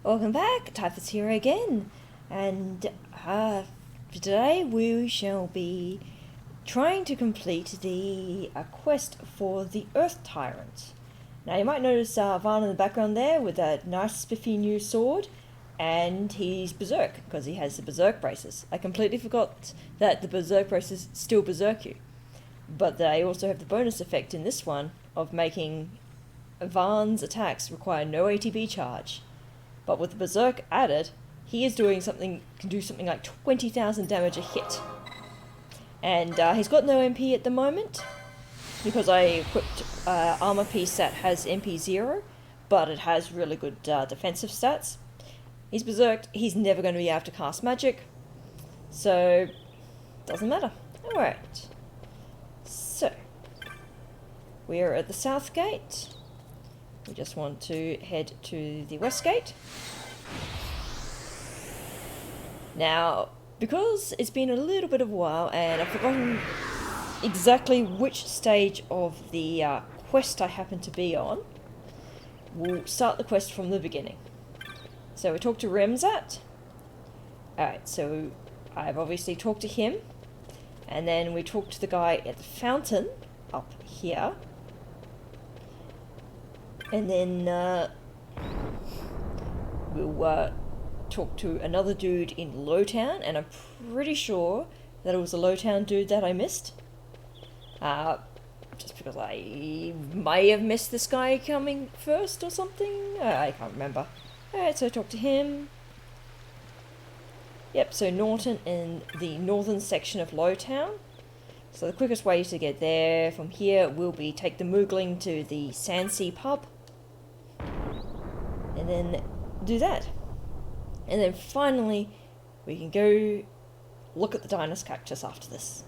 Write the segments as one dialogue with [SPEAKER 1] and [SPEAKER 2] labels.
[SPEAKER 1] Welcome back, Typhus here again, and today we shall be trying to complete the quest for the Earth Tyrant. Now you might notice Varn in the background there with that nice spiffy new sword, and he's berserk because he has the berserk braces. I completely forgot that the berserk braces still berserk you, but they also have the bonus effect in this one of making Varn's attacks require no ATB charge. But with the berserk added, he is doing something, can do something like 20,000 damage a hit. And he's got no MP at the moment, because I equipped armor piece that has MP 0, but it has really good defensive stats. He's berserked, he's never going to be able to cast magic, so doesn't matter. Alright, so we are at the south gate. We just want to head to the west gate. Now, because it's been a little bit of a while and I've forgotten exactly which stage of the quest I happen to be on, we'll start the quest from the beginning. So we talked to Remzat. Alright, so I've obviously talked to him. And then we talked to the guy at the fountain up here. And then we'll talk to another dude in Lowtown, and I'm pretty sure that it was a Lowtown dude that I missed. Just because I may have missed this guy coming first or something. I can't remember. Alright, so I talked to him. Yep, so Norton in the northern section of Lowtown. So the quickest way to get there from here will be take the Moogling to the Sandsea pub. And then do that. And then finally, we can go look at the Dynus Cactus after this.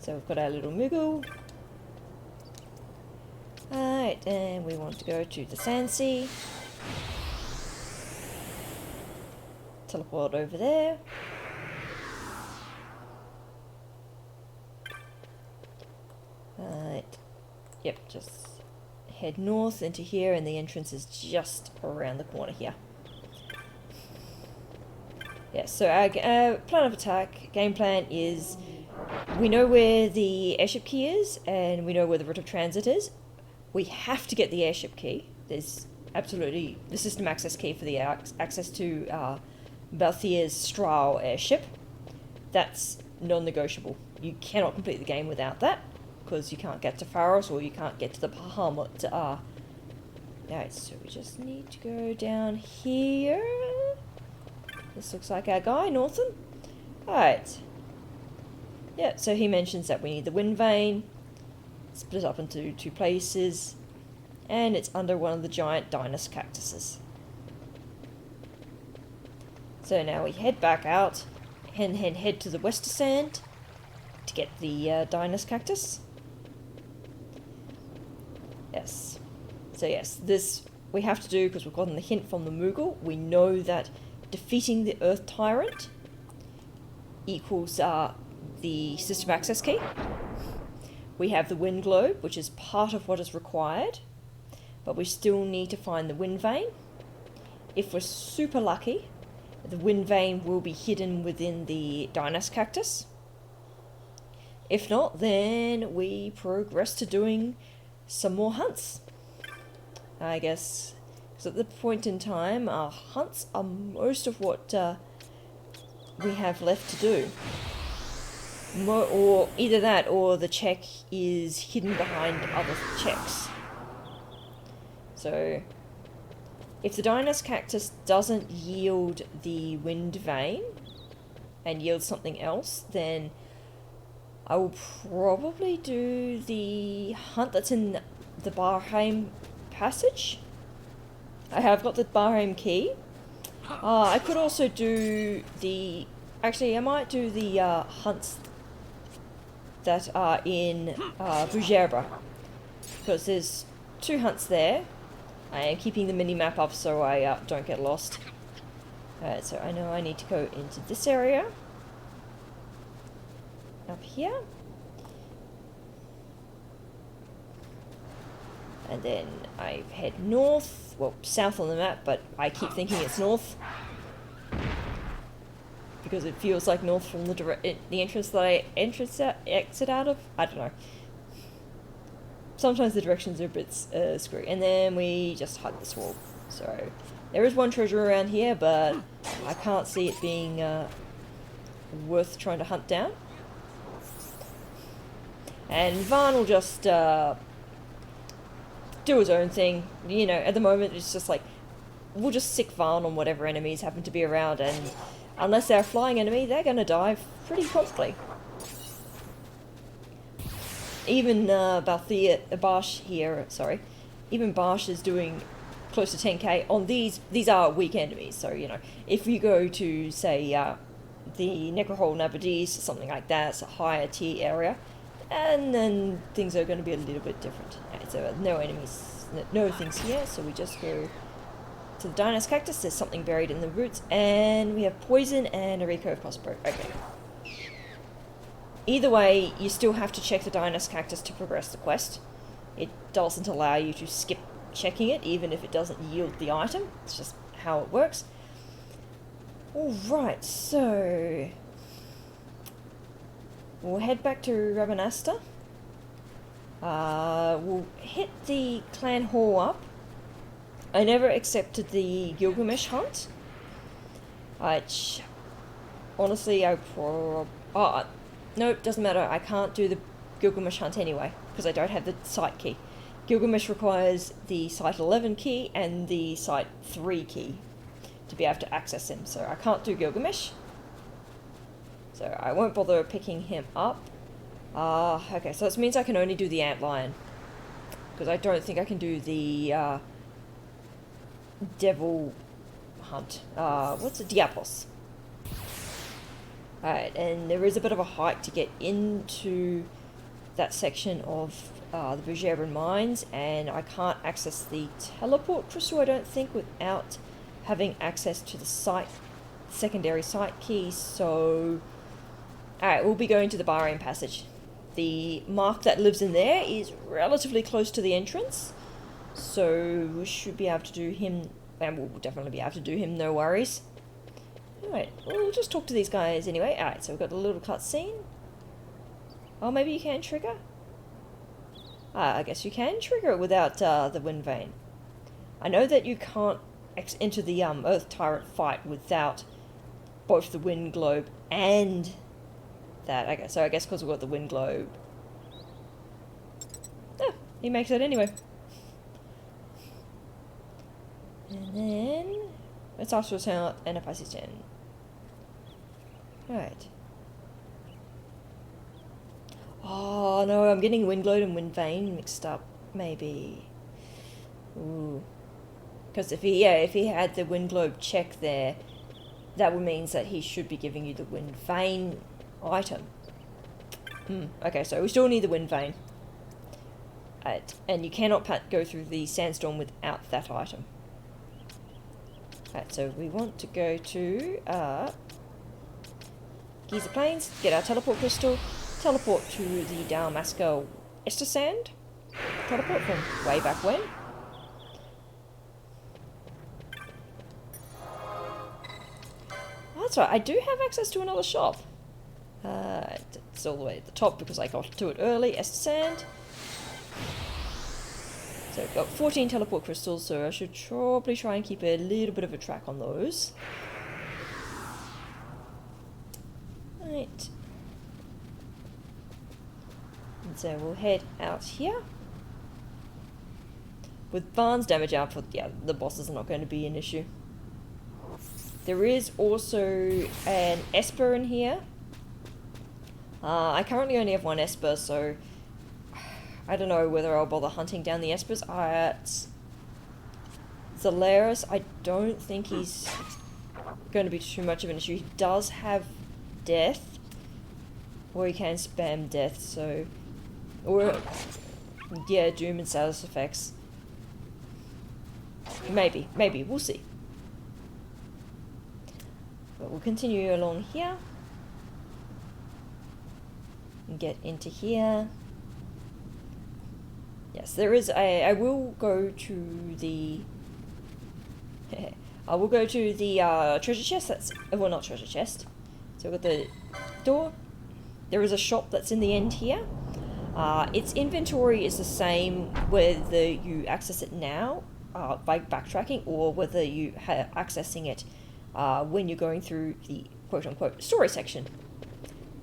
[SPEAKER 1] So we've got our little Moogle. Alright, and we want to go to the Sandsea. Teleport over there. Alright. Yep, just head north into here, and the entrance is just around the corner here. Yeah, so our plan of attack, game plan is, we know where the airship key is, and we know where the route of transit is. We have to get the airship key. There's absolutely the system access key for the access to Balthier's Strau airship. That's non-negotiable. You cannot complete the game without that, because you can't get to Pharos or you can't get to the Bahamut. Alright, so we just need to go down here. This looks like our guy, Northern. Alright. Yeah, so he mentions that we need the wind vein, split up into two places, and it's under one of the giant Dynus cactuses. So now we head back out and head to the Wester Sand to get the Dynus cactus. Yes. So yes, this we have to do because we've gotten the hint from the Moogle. We know that defeating the Earth Tyrant equals the system access key. We have the wind globe, which is part of what is required, but we still need to find the wind vein. If we're super lucky, the wind vein will be hidden within the Dynus cactus. If not, then we progress to doing some more hunts. I guess, because at the point in time, our hunts are most of what we have left to do. Or either that, or the check is hidden behind other checks. So, if the Dynus cactus doesn't yield the wind vein, and yields something else, then I will probably do the hunt that's in the Bahrain Passage. I have got the Bahrain key. I could also do the... Actually, I might do the hunts that are in Bujerba, because there's two hunts there. I am keeping the mini-map up so I don't get lost. Alright, so I know I need to go into this area. Up here. And then I head north, well, south on the map, but I keep thinking it's north. Because it feels like north from the entrance that I exit out of. I don't know. Sometimes the directions are a bit screwy. And then we just hug this wall. So, there is one treasure around here, but I can't see it being worth trying to hunt down. And Varn will just do his own thing. You know, at the moment it's just like, we'll just sick Varn on whatever enemies happen to be around, and unless they're a flying enemy, they're gonna die pretty promptly. Even Barsh here, sorry, even Barsh is doing close to 10k on these. These are weak enemies, so you know, if you go to say the Necrohole Nabadis or something like that, it's a higher tier area, and then things are going to be a little bit different. Right, so no enemies, no things here, so we just go to the Dinos Cactus. There's something buried in the roots, and we have poison and a recurve crossbow. Okay. Either way, you still have to check the Dinos Cactus to progress the quest. It doesn't allow you to skip checking it, even if it doesn't yield the item. It's just how it works. Alright, so we'll head back to Rabanasta. We'll hit the clan hall up. I never accepted the Gilgamesh Hunt. Which, honestly, nope, doesn't matter. I can't do the Gilgamesh Hunt anyway, because I don't have the site key. Gilgamesh requires the site 11 key and the site 3 key to be able to access him, so I can't do Gilgamesh. So I won't bother picking him up. Okay, so this means I can only do the Antlion, because I don't think I can do the Devil Hunt. What's it? Diapos. Alright, and there is a bit of a hike to get into that section of the Bujeran Mines, and I can't access the teleport crystal, I don't think, without having access to the secondary site key, so alright, we'll be going to the Bahrain Passage. The mark that lives in there is relatively close to the entrance, so we should be able to do him, and we'll definitely be able to do him, no worries. Alright, we'll just talk to these guys anyway. Alright, so we've got a little cutscene. Oh, maybe you can trigger? I guess you can trigger it without the Wind Vein. I know that you can't enter the Earth Tyrant fight without both the Wind Globe and that. Okay, so I guess because we've got the Wind Globe. Oh, he makes it anyway. And then let's ask for a Final Fantasy XII. Alright. Oh no, I'm getting Wind Globe and Wind Vein mixed up, maybe. Ooh. Because if he had the Wind Globe check there, that would mean that he should be giving you the Wind Vein item. Okay, so we still need the Wind Vein. And you cannot go through the Sandstorm without that item. Alright, so we want to go to Giza Plains, get our teleport crystal, teleport to the Dalmasca Ester Sand, teleport from way back when. Oh, that's right, I do have access to another shop. It's all the way at the top because I got to it early, Ester Sand. So I've got 14 teleport crystals, so I should probably try and keep a little bit of a track on those. Right. And so we'll head out here. With Varn's damage output, yeah, the bosses are not going to be an issue. There is also an Esper in here. I currently only have one Esper, so I don't know whether I'll bother hunting down the Espers. At Zelera, I don't think he's going to be too much of an issue. He does have death, or he can spam death, so... Or, yeah, Doom and status effects. Maybe, we'll see. But we'll continue along here. And get into here. Yeah, Yes, there is a... I will go to the... I will go to the treasure chest. That's... Well, not treasure chest. So we've got the door. There is a shop that's in the end here. Its inventory is the same whether you access it now by backtracking or whether you are accessing it when you're going through the quote-unquote story section.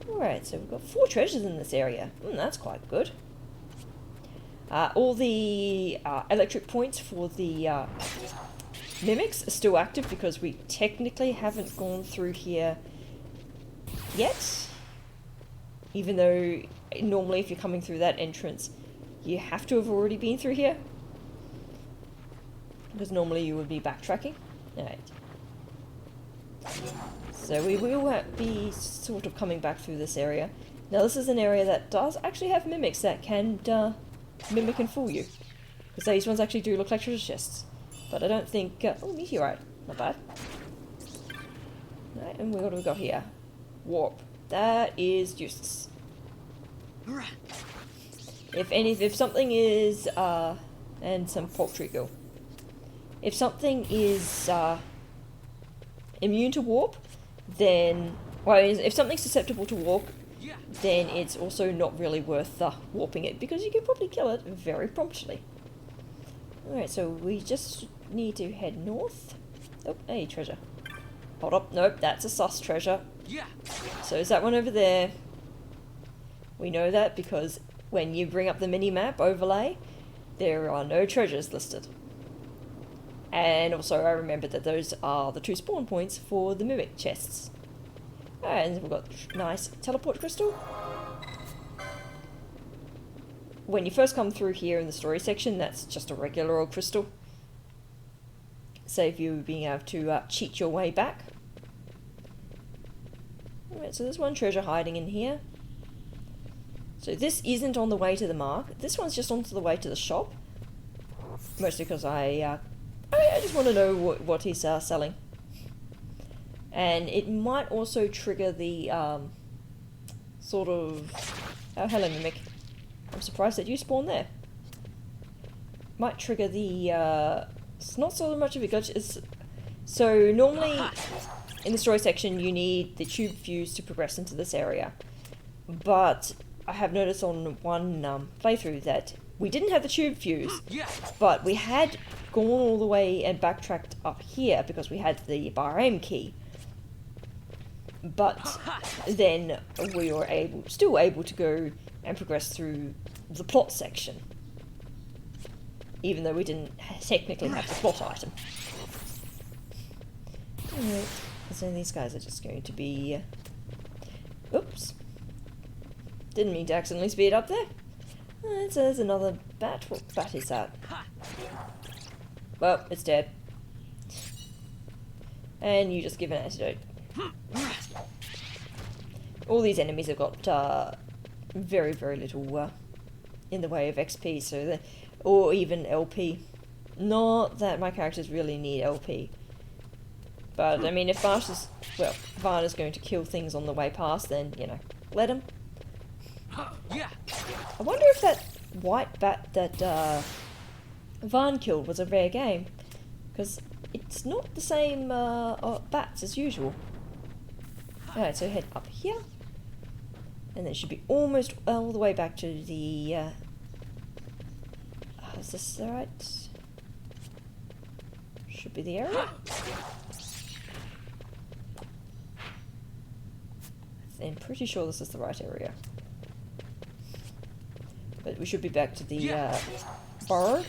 [SPEAKER 1] Alright, so we've got 4 treasures in this area. That's quite good. All the electric points for the mimics are still active because we technically haven't gone through here yet. Even though normally if you're coming through that entrance, you have to have already been through here. Because normally you would be backtracking. Alright. So we will be sort of coming back through this area. Now this is an area that does actually have mimics that can mimic and fool you. Because these ones actually do look like treasure chests. But I don't think... oh, meteorite. Not bad. Alright, and what do we got here? Warp. That is useless. If something is, and some poultry gill. If something is, immune to warp, then, well, if something's susceptible to warp, then it's also not really worth, warping it, because you can probably kill it very promptly. Alright, so we just need to head north. Oh, hey, treasure. Hold up, nope, that's a sus treasure. So is that one over there? We know that because when you bring up the mini-map overlay, there are no treasures listed. And also I remembered that those are the 2 spawn points for the mimic chests. And we've got nice teleport crystal. When you first come through here in the story section, that's just a regular old crystal. Save you being able to cheat your way back. Alright, so there's one treasure hiding in here. So this isn't on the way to the mark. This one's just on the way to the shop. Mostly because I just want to know what he's selling. And it might also trigger the sort of... Oh, hello, Mimic. I'm surprised that you spawned there. Might trigger the... it's not so much of a glitch. So normally in the story section you need the tube fuse to progress into this area. But I have noticed on one playthrough that we didn't have the tube fuse, but we had gone all the way and backtracked up here because we had the Bahrain key. But then we were still able to go and progress through the plot section, even though we didn't technically have the plot item. Alright, so these guys are just going to be... oops. Didn't mean to accidentally speed up there. So there's another bat. What bat is that? Well, it's dead. And you just give an antidote. All these enemies have got very, very little in the way of XP, so or even LP. Not that my characters really need LP. But, I mean, if Varna's going to kill things on the way past, then, you know, let him. I wonder if that white bat that Varn killed was a rare game, because it's not the same bats as usual. Alright, so head up here, and then it should be almost all the way back to the... is this the right? Should be the area? I'm pretty sure this is the right area. But we should be back to the burrow.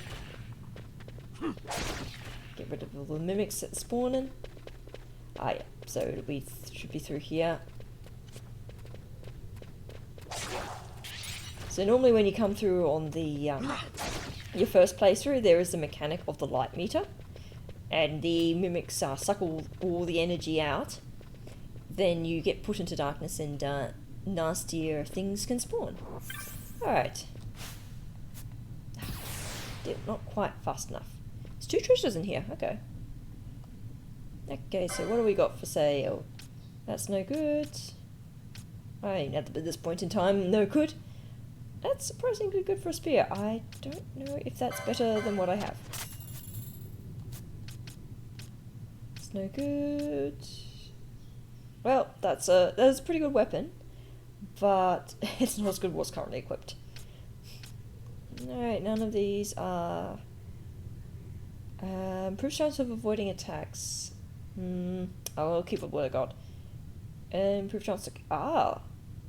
[SPEAKER 1] Get rid of all the mimics that spawn in. Ah, yeah. So we should be through here. So normally when you come through on the your first playthrough, there is the mechanic of the light meter, and the mimics suck all the energy out. Then you get put into darkness, and nastier things can spawn. Alright. Still not quite fast enough. There's 2 treasures in here. Okay. Okay, so what do we got for sale? That's no good. I mean, at this point in time, no good. That's surprisingly good for a spear. I don't know if that's better than what I have. It's no good. Well, that's a pretty good weapon, but it's not as good as what's currently equipped. Alright, none of these are improved chance of avoiding attacks. I'll keep up what I got. Improved chance to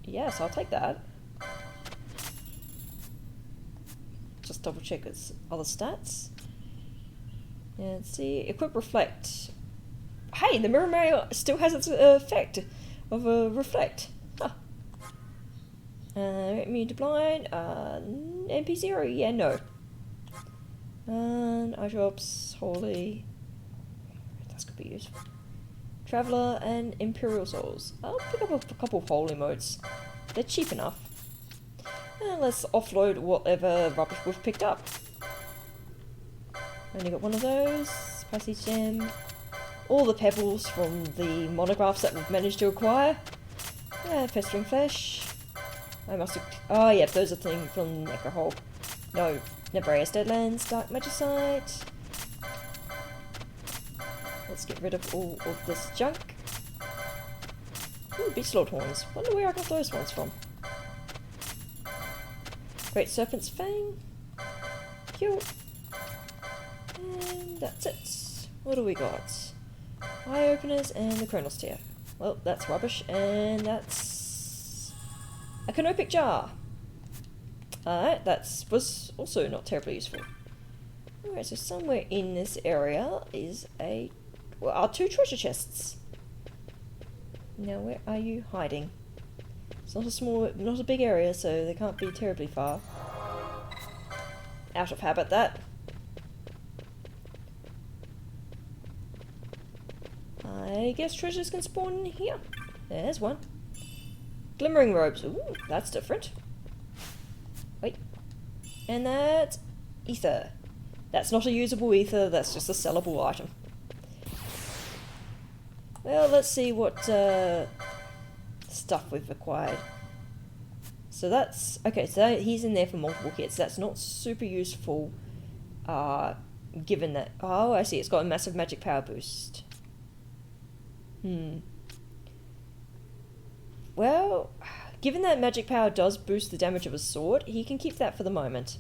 [SPEAKER 1] yes, I'll take that. Just double check its other stats. And let's see, equip reflect. Hey, the mirror mail still has its effect of reflect. Huh. Immune to blind. MP0, yeah, no. And eye drops, holy. That's could be useful. Traveller and Imperial Souls. I'll pick up a couple of holy modes. They're cheap enough. And let's offload whatever rubbish we've picked up. Only got one of those. Passage gem. All the pebbles from the monographs that we've managed to acquire. Festering flesh. I must have... oh, yeah, those are things from Necrohole. No, Nebraya's Deadlands, Dark Magicite. Let's get rid of all of this junk. Ooh, Beastlord horns. Wonder where I got those ones from. Great Serpent's Fang. Cute. And that's it. What do we got? Eye Openers and the Chronos Tier. Well, that's rubbish, and that's a canopic jar. Alright, that was also not terribly useful. Alright, so somewhere in this area is are two treasure chests. Now, where are you hiding? It's not a big area, so they can't be terribly far. Out of habit, that. I guess treasures can spawn in here. There's one. Glimmering robes. Ooh, that's different. Wait. And that's ether. That's not a usable ether, that's just a sellable item. Well, let's see what stuff we've acquired. So that's... okay, so he's in there for multiple kits. That's not super useful, given that... oh, I see, it's got a massive magic power boost. Well, given that magic power does boost the damage of a sword, he can keep that for the moment.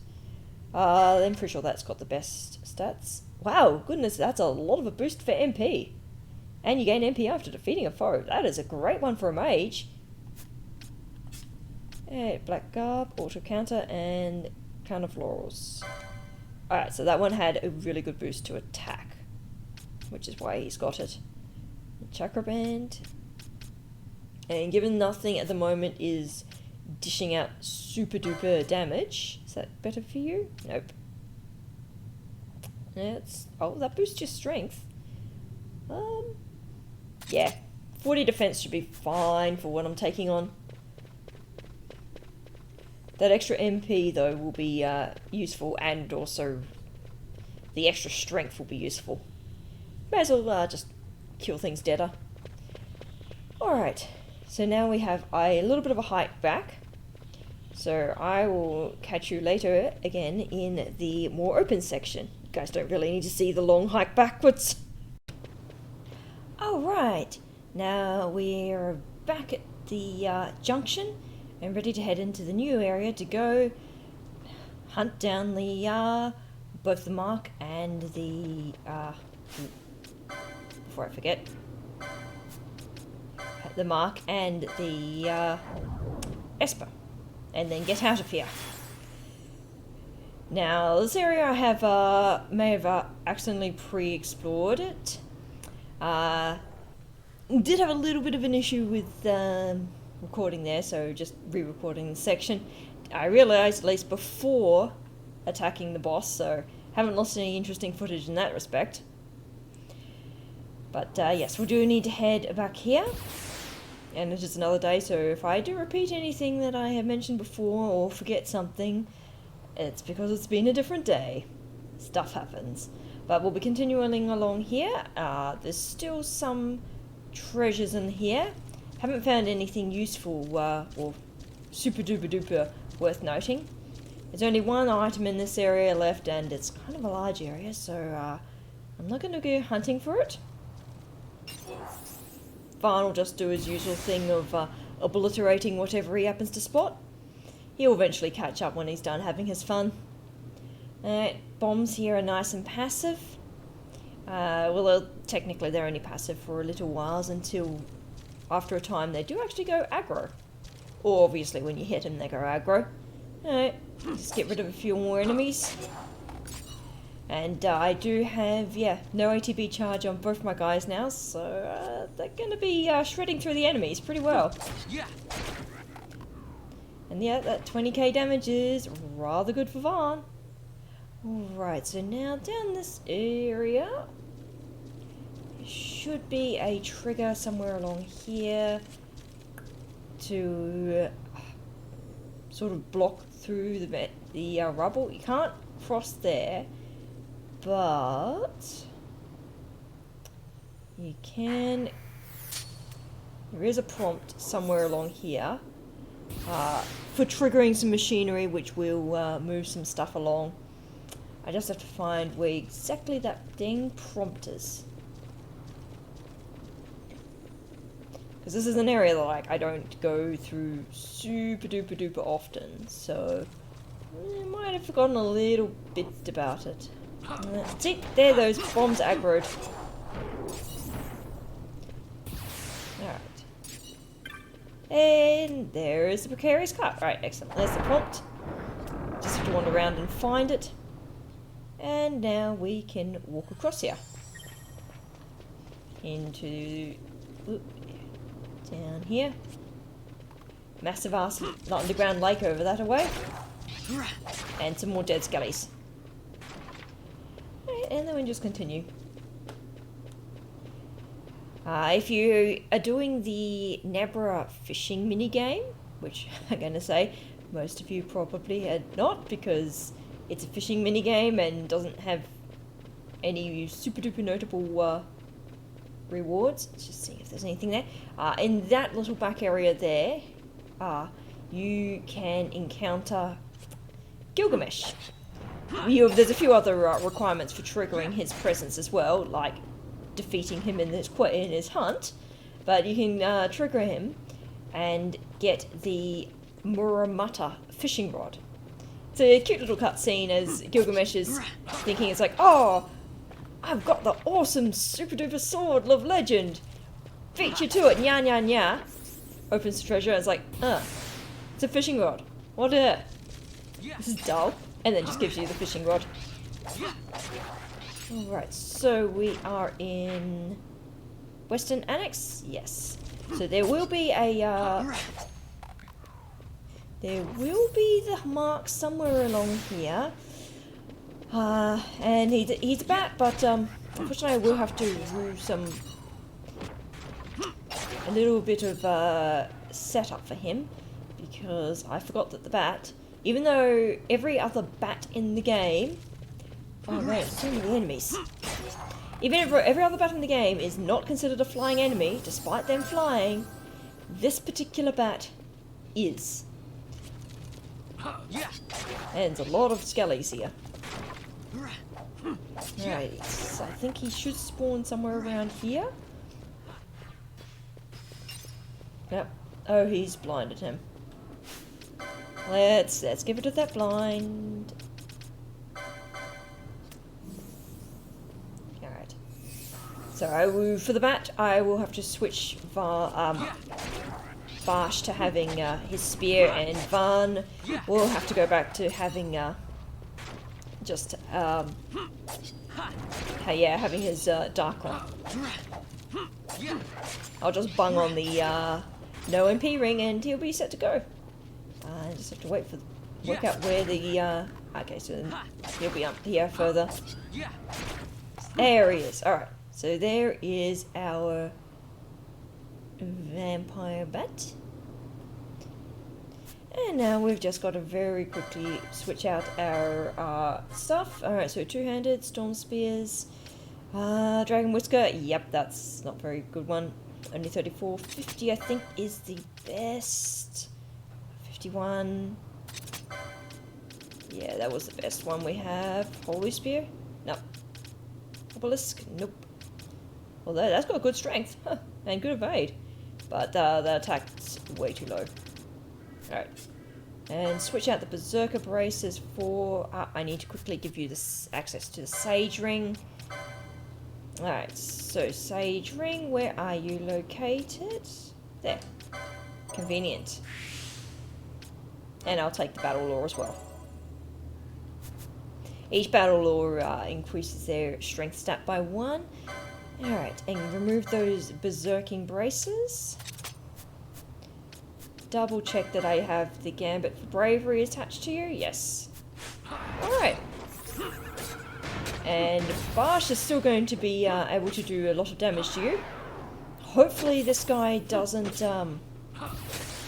[SPEAKER 1] I'm pretty sure that's got the best stats. Wow, goodness, that's a lot of a boost for MP. And you gain MP after defeating a foe. That is a great one for a mage. Black Garb, Auto Counter, and Crown of Laurels. Alright, so that one had a really good boost to attack, which is why he's got it. Chakra Band. And given nothing at the moment is dishing out super duper damage, is that better for you? Nope. Oh, that boosts your strength. Yeah, 40 defense should be fine for what I'm taking on. That extra MP though will be useful, and also the extra strength will be useful. May as well just kill things deader. Alright, so now we have a little bit of a hike back. So I will catch you later again in the more open section. You guys don't really need to see the long hike backwards. Alright, now we're back at the junction and ready to head into the new area to go hunt down the both the Mark and the before I forget, the Mark and the Esper, and then get out of here. Now, this area I have may have accidentally pre-explored it. Did have a little bit of an issue with recording there, so just re-recording the section. I realised at least before attacking the boss, so haven't lost any interesting footage in that respect. But yes, we do need to head back here, and it is another day, so if I do repeat anything that I have mentioned before or forget something, it's because it's been a different day. Stuff happens. But we'll be continuing along here. There's still some treasures in here. Haven't found anything useful or super duper duper worth noting. There's only one item in this area left, and it's kind of a large area, so I'm not going to go hunting for it. Varn will just do his usual thing of obliterating whatever he happens to spot. He'll eventually catch up when he's done having his fun. Bombs here are nice and passive. Well, technically they're only passive for a little while until after a time they do actually go aggro. Or obviously when you hit them they go aggro. Alright, just get rid of a few more enemies. And I do have, no ATB charge on both my guys now, so they're going to be shredding through the enemies pretty well. And yeah, that 20k damage is rather good for Varn. Alright, so now down this area, there should be a trigger somewhere along here to sort of block through the rubble. You can't cross there, but you can. There is a prompt somewhere along here for triggering some machinery which will move some stuff along. I just have to find where exactly that dang prompt is. Because this is an area that I don't go through super duper duper often, so I might have forgotten a little bit about it. See, there those bombs aggroed. Alright. And there is the precarious cut. Right, excellent. There's the prompt. Just have to wander around and find it. And now we can walk across here. Into... down here. Massive ass underground lake over that away. And some more dead skellies. Right, and then we just continue. If you are doing the Nabra fishing minigame, which I'm going to say most of you probably had not, because it's a fishing minigame and doesn't have any super duper notable rewards. Let's just see if there's anything there. In that little back area there, you can encounter Gilgamesh. There's a few other requirements for triggering his presence as well, like defeating him in his hunt, but you can trigger him and get the Muramata fishing rod. It's a cute little cutscene as Gilgamesh is thinking, it's like, oh, I've got the awesome super duper sword of legend. Beat you to it, nya nya nya. Opens the treasure and it's like, it's a fishing rod. What is it? This is dull. And then just gives you the fishing rod. Alright, so we are in Western Annex? Yes. So there will be a there will be the mark somewhere along here. And he's a bat, but unfortunately I will have to do a little bit of setup for him, because I forgot that the bat, even though every other bat in the game, oh man, so many enemies. Even if every other bat in the game is not considered a flying enemy, despite them flying, this particular bat is. And there's a lot of skellies here. Right, so I think he should spawn somewhere around here. Yep. Oh, he's blinded him. Let's give it that blind. Alright. So for the bat, I will have to switch Barsh to having his spear, and Varn will have to go back to having having his dark one. I'll just bung on the no MP ring and he'll be set to go. I just have to work out where the okay, so then he'll be up here further. There he is. Alright, so there is our vampire bat. And now we've just got to very quickly switch out our stuff. Alright, so two-handed, storm spears, dragon whisker, yep, that's not a very good one. Only 34. 50 I think is the best. 51. Yeah, that was the best one we have. Holy Spear? No. Obelisk? Nope. Well, that's got good strength. Huh. And good evade. But the attack's way too low. Alright. And switch out the Berserker Braces for... I need to quickly give you this access to the Sage Ring. Alright, so Sage Ring, where are you located? There. Convenient. And I'll take the Battle Lore as well. Each Battle Lore increases their strength stat by 1. Alright, and remove those Berserking Braces. Double check that I have the Gambit for Bravery attached to you. Yes. Alright. And Barsh is still going to be able to do a lot of damage to you. Hopefully this guy doesn't... Oh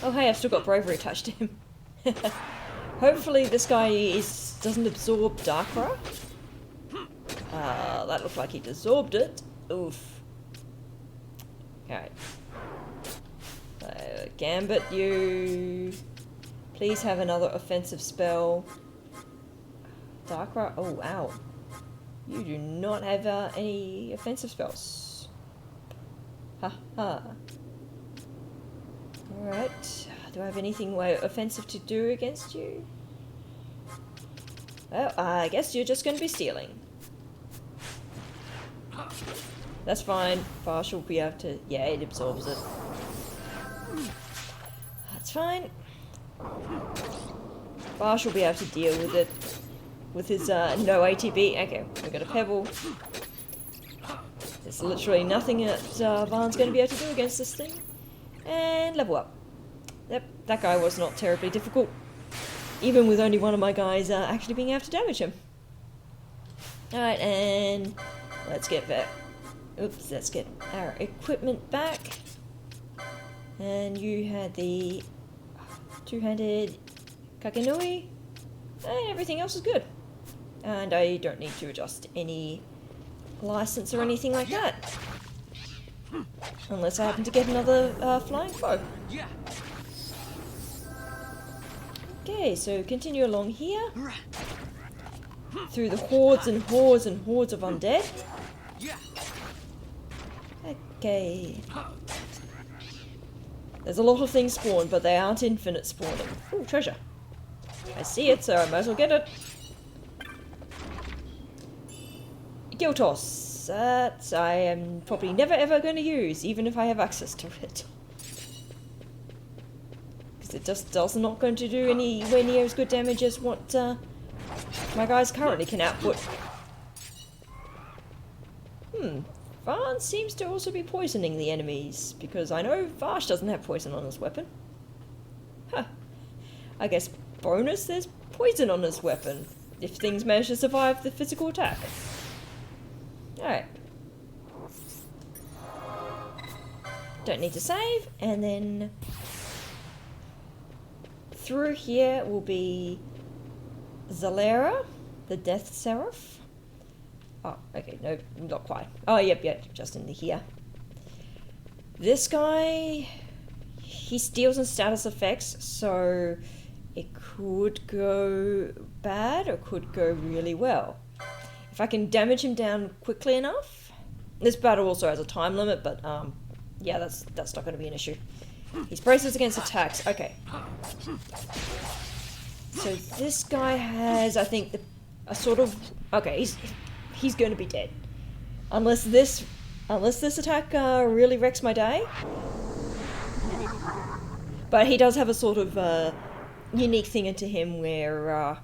[SPEAKER 1] hey, I've still got Bravery attached to him. Hopefully this guy doesn't absorb Darkra. That looked like he absorbed it. Oof. Alright. Gambit, you... Please have another offensive spell. Darkra, oh ow. You do not have any offensive spells. Ha ha. Alright. Do I have anything offensive to do against you? Well, I guess you're just going to be stealing. That's fine. Barsh will be able to... Yeah, it absorbs it. That's fine. Barsh will be able to deal with it. With his no ATB. Okay, we've got a Pebble. There's literally nothing that Varn's going to be able to do against this thing. And level up. Yep, that guy was not terribly difficult. Even with only one of my guys actually being able to damage him. Alright, and let's get that. Oops, let's get our equipment back. And you had the two-handed Kakenui. And everything else is good. And I don't need to adjust any license or anything like that. Unless I happen to get another flying foe. Okay, so continue along here. Through the hordes and hordes and hordes of undead. Okay. There's a lot of things spawned, but they aren't infinite spawning. Ooh, treasure. I see it, so I might as well get it. Giltos. That I am probably never ever going to use, even if I have access to it. Because it just does not going to do anywhere near as good damage as what my guys currently can output. Varn seems to also be poisoning the enemies, because I know Varsh doesn't have poison on his weapon. Huh. I guess bonus, there's poison on his weapon, if things manage to survive the physical attack. Alright. Don't need to save, and then through here will be Zelera, the Death Serif. Oh, okay, no, not quite. Oh, yep, just in here. This guy, he steals in status effects, so it could go bad or could go really well. If I can damage him down quickly enough. This battle also has a time limit, but yeah, that's not going to be an issue. He's braces against attacks. Okay. So this guy has, I think, a sort of... Okay, he's going to be dead. Unless this attack really wrecks my day. But he does have a sort of unique thing into him where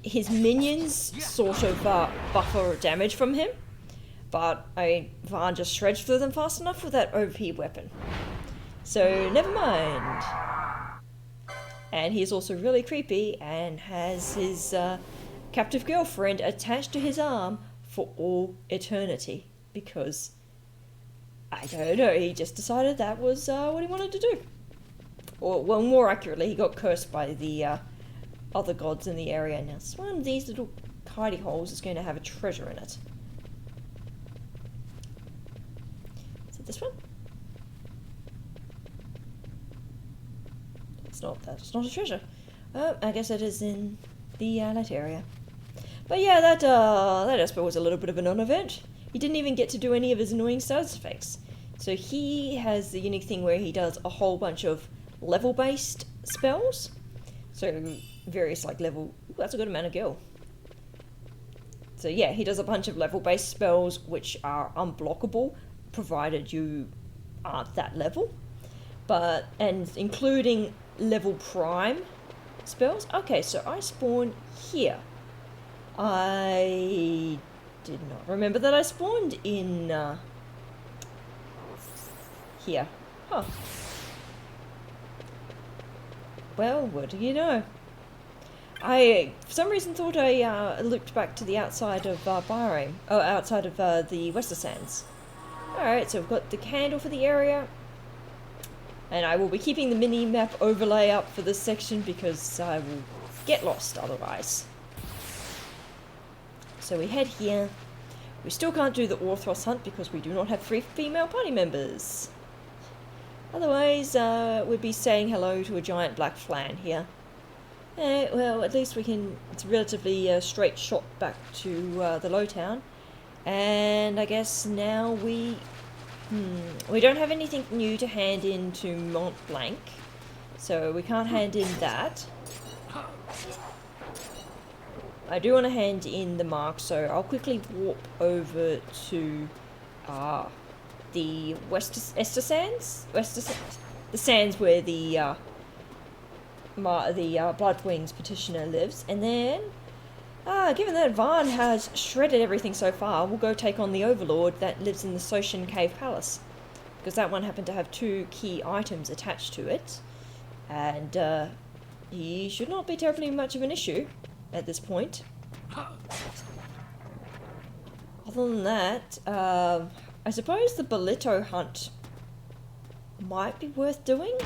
[SPEAKER 1] his minions sort of buffer damage from him. But Varn just shreds through them fast enough with that OP weapon. So, never mind. And he's also really creepy and has his captive girlfriend attached to his arm for all eternity. Because, I don't know, he just decided that was what he wanted to do. Or, well, more accurately, he got cursed by the other gods in the area. Now, one of these little hidey holes is going to have a treasure in it. Is it this one? It's not that. It's not a treasure. Oh, I guess it is in that area. But yeah, that Esper was a little bit of a non-event. He didn't even get to do any of his annoying status effects. So he has the unique thing where he does a whole bunch of level-based spells. So various like level... Ooh, that's a good amount of gil. So yeah, he does a bunch of level-based spells which are unblockable, provided you aren't that level. And including level prime spells. Okay, so I spawned here. I did not remember that I spawned in here. Huh. Well, what do you know? I, for some reason, thought I looped back to the outside of Bahrain. Oh, outside of the Western Sands. Alright, so we've got the candle for the area. And I will be keeping the mini-map overlay up for this section because I will get lost otherwise. So we head here. We still can't do the Orthros hunt because we do not have 3 female party members. Otherwise, we'd be saying hello to a giant black flan here. Well, at least we can... It's a relatively straight shot back to the Lowtown. And I guess now we don't have anything new to hand in to Mont Blanc. So we can't hand in that. I do want to hand in the mark, so I'll quickly warp over to the Ester Sands? The sands where the Bloodwings petitioner lives, and then given that Van has shredded everything so far, we'll go take on the Overlord that lives in the Soshan Cave Palace, because that one happened to have 2 key items attached to it, and he should not be terribly much of an issue at this point. Other than that, I suppose the Bolito hunt might be worth doing.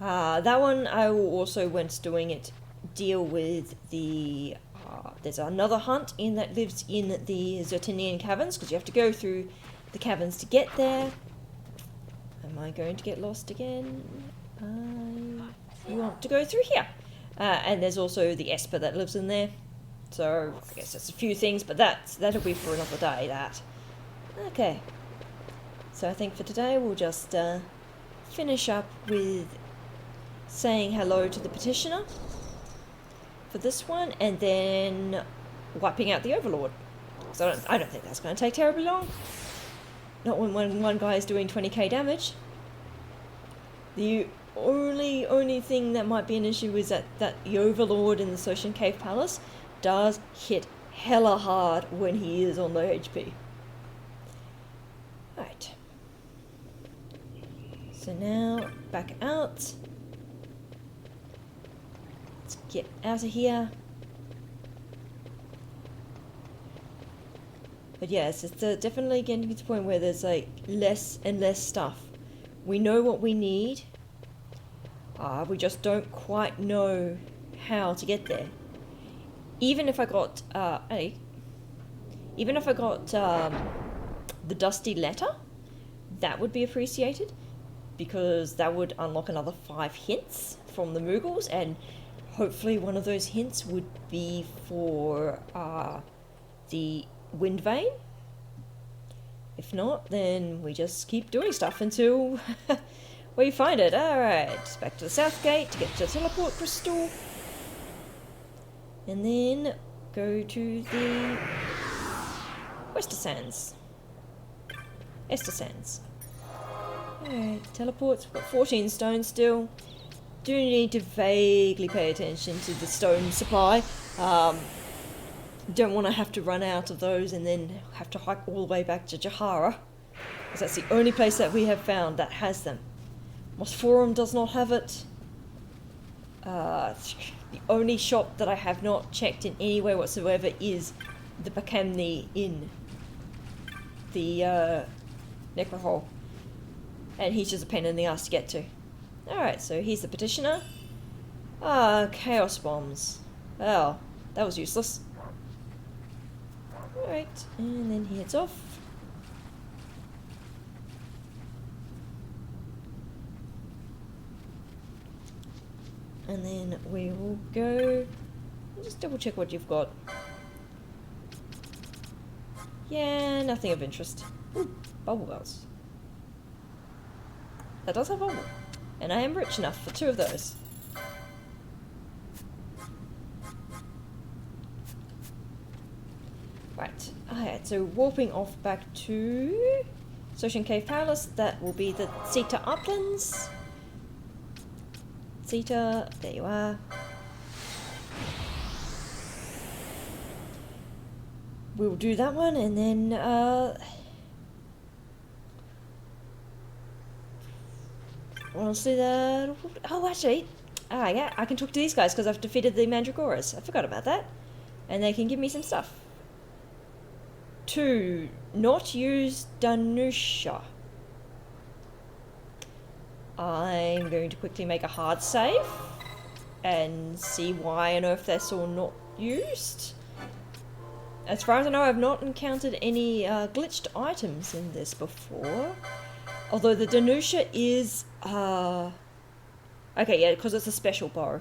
[SPEAKER 1] That one I will also, once doing it, deal with the... there's another hunt that lives in the Zertinian caverns, because you have to go through the caverns to get there. Am I going to get lost again? I want to go through here. And there's also the Esper that lives in there. So, I guess that's a few things, but that'll be for another day, that. Okay. So I think for today we'll just finish up with saying hello to the petitioner for this one, and then wiping out the Overlord. So I don't think that's going to take terribly long. Not when one guy is doing 20k damage. The only thing that might be an issue is that the Overlord in the Soshan Cave Palace does hit hella hard when he is on low HP. Right. So now, back out. Let's get out of here. But yes, it's definitely getting to the point where there's like less and less stuff. We know what we need. We just don't quite know how to get there. Even if I got the Dusty Letter, that would be appreciated, because that would unlock another 5 hints from the Moogles, and hopefully one of those hints would be for the Wind Vein. If not, then we just keep doing stuff until we find it. Alright, back to the South Gate to get to the teleport crystal. And then go to the Wester Sands. Ester Sands. Alright, teleports. We've got 14 stones still. Do need to vaguely pay attention to the stone supply. Don't want to have to run out of those and then have to hike all the way back to Jahara, because that's the only place that we have found that has them. Mosforum does not have it. The only shop that I have not checked in any way whatsoever is the Bakamni in the Necrohole. And he's just a pain in the ass to get to. Alright, so he's the petitioner. Chaos bombs. Well, that was useless. Alright, and then he heads off. And then we will go Just double check what you've got. Yeah, nothing of interest. Ooh, bubble bells. That does have bubble. And I am rich enough for 2 of those. Right. Alright, so warping off back to Ocean Cave Palace. That will be the Zeta Uplands. Zeta, there you are. We'll do that one, and then, honestly, oh, actually, yeah, I can talk to these guys, because I've defeated the Mandragoras. I forgot about that. And they can give me some stuff. 2, not use Danusha. I'm going to quickly make a hard save, and see why on earth they're so not used. As far as I know, I've not encountered any glitched items in this before. Although the Danusha is... okay, yeah, because it's a special bow.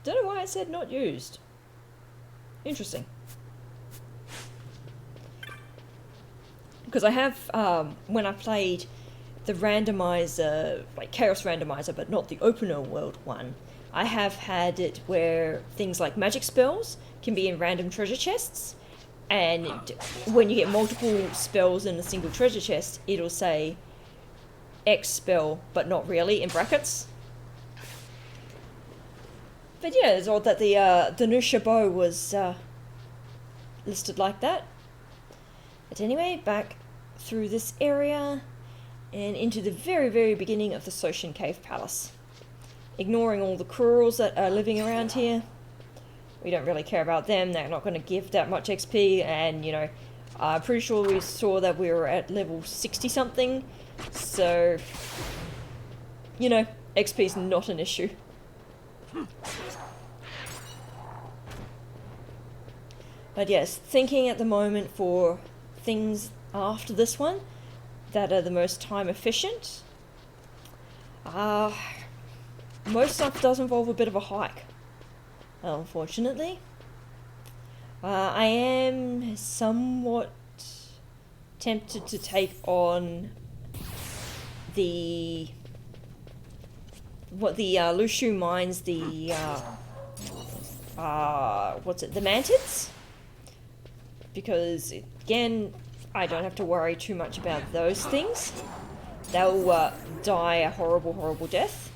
[SPEAKER 1] Don't know why I said not used. Interesting. Because I have, when I played the randomizer, like Chaos Randomizer, but not the opener world one, I have had it where things like magic spells can be in random treasure chests, and when you get multiple spells in a single treasure chest, it'll say X spell, but not really, in brackets. But yeah, it's odd that the Danusha bow was listed like that. But anyway, back through this area and into the very, very beginning of the Soshin Cave Palace. Ignoring all the Krurls that are living around here. We don't really care about them, they're not going to give that much XP, and, you know, I'm pretty sure we saw that we were at level 60 something, so, you know, XP's not an issue. But yes, thinking at the moment for things after this one that are the most time efficient. Most stuff does involve a bit of a hike, unfortunately. I am somewhat tempted to take on the Lushu mines, the what's it, the mantids, because again, I don't have to worry too much about those things. They'll die a horrible, horrible death.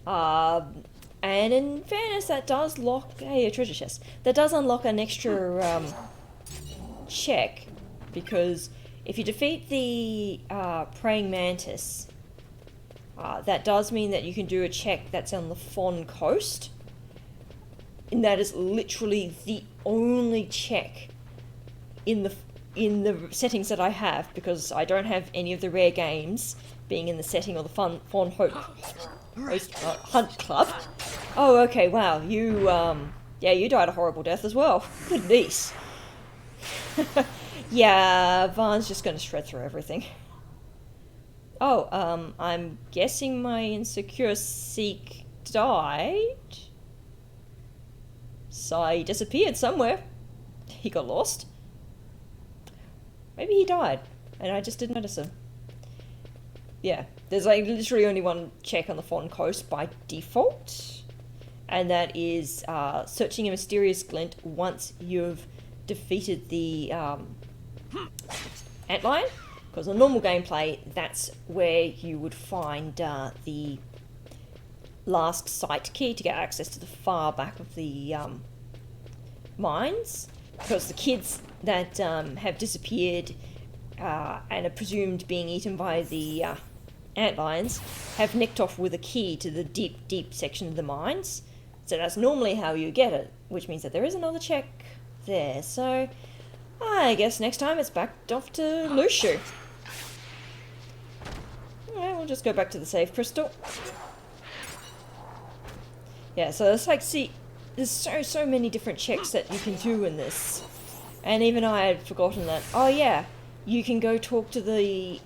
[SPEAKER 1] And in fairness, that does lock a treasure chest. That does unlock an extra check, because if you defeat the praying mantis, that does mean that you can do a check that's on the Fon coast, and that is literally the only check in the settings that I have, because I don't have any of the rare games being in the setting of the Fon Hunt Club. Oh, okay, wow, you, yeah, you died a horrible death as well. Goodness. Yeah, Vaughn's just gonna shred through everything. Oh, I'm guessing my insecure Seek died? So he disappeared somewhere. He got lost. Maybe he died, and I just didn't notice him. Yeah, there's like literally only one check on the Fon Coast by default, and that is searching a mysterious glint once you've defeated the antlion, because in normal gameplay, that's where you would find the last site key to get access to the far back of the mines, because the kids that have disappeared and are presumed being eaten by the antlions have nicked off with a key to the deep, deep section of the mines. So that's normally how you get it, which means that there is another check there. So I guess next time it's back off to Lushu. Alright, we'll just go back to the save crystal. Yeah, so it's like, see, there's so many different checks that you can do in this. And even I had forgotten that, oh yeah, you can go talk to the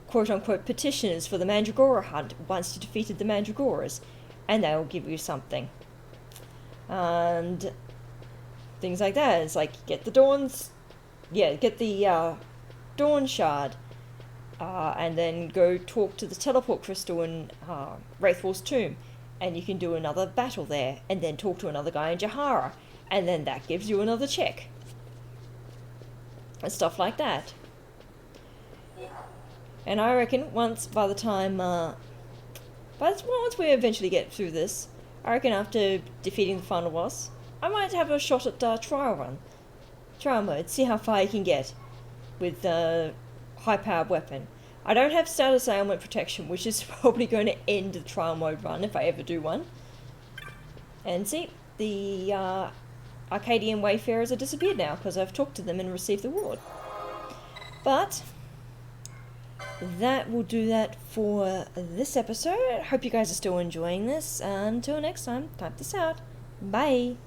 [SPEAKER 1] quote-unquote petitioners for the Mandragora Hunt once you defeated the Mandragoras. and they'll give you something. And things like that. It's like, get the Dawn Shard, and then go talk to the teleport crystal in Wraithwall's tomb, and you can do another battle there, and then talk to another guy in Jahara, and then that gives you another check. And stuff like that. And I reckon once we eventually get through this, I reckon after defeating the final boss, I might have a shot at trial mode, see how far you can get with the high-powered weapon. I don't have status ailment protection, which is probably going to end the trial mode run if I ever do one. And see, the Arcadian Wayfarers have disappeared now because I've talked to them and received the reward. But that will do that for this episode. I hope you guys are still enjoying this. Until next time, type this out. Bye.